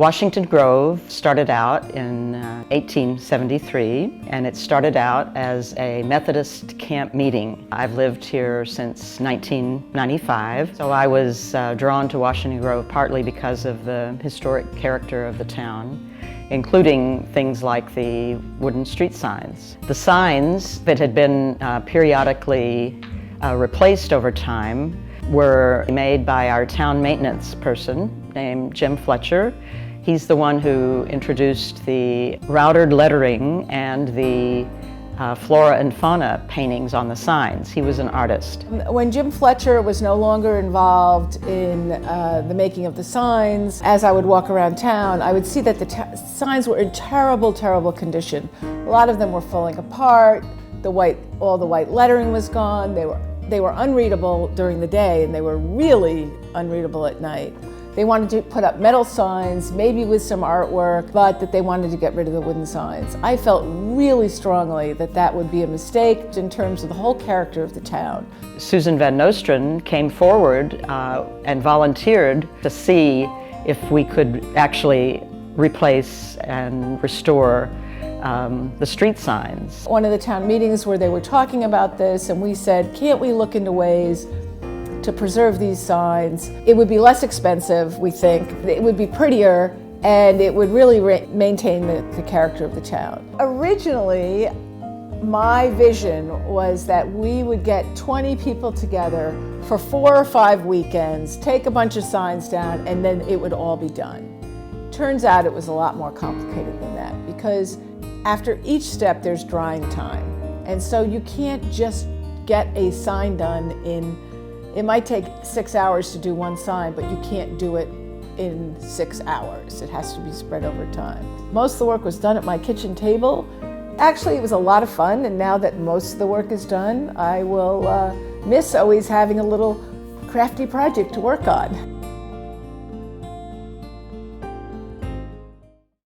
Washington Grove started out in 1873, and it started out as a Methodist camp meeting. I've lived here since 1995, so I was drawn to Washington Grove partly because of the historic character of the town, including things like the wooden street signs. The signs that had been periodically replaced over time were made by our town maintenance person named Jim Fletcher. He's the one who introduced the routed lettering and the flora and fauna paintings on the signs. He was an artist. When Jim Fletcher was no longer involved in the making of the signs, as I would walk around town, I would see that the signs were in terrible, terrible condition. A lot of them were falling apart. All the white lettering was gone. They were unreadable during the day, and they were really unreadable at night. They wanted to put up metal signs, maybe with some artwork, but that they wanted to get rid of the wooden signs. I felt really strongly that that would be a mistake in terms of the whole character of the town. Susan Van Nostren came forward and volunteered to see if we could actually replace and restore the street signs. One of the town meetings where they were talking about this, and we said, can't we look into ways to preserve these signs? It would be less expensive, we think. It would be prettier, and it would really maintain the character of the town. Originally, my vision was that we would get 20 people together for 4 or 5 weekends, take a bunch of signs down, and then it would all be done. Turns out it was a lot more complicated than that, because after each step there's drying time. And so you can't just get a sign done it might take 6 hours to do one sign, but you can't do it in 6 hours. It has to be spread over time. Most of the work was done at my kitchen table. Actually, it was a lot of fun, and now that most of the work is done, I will miss always having a little crafty project to work on.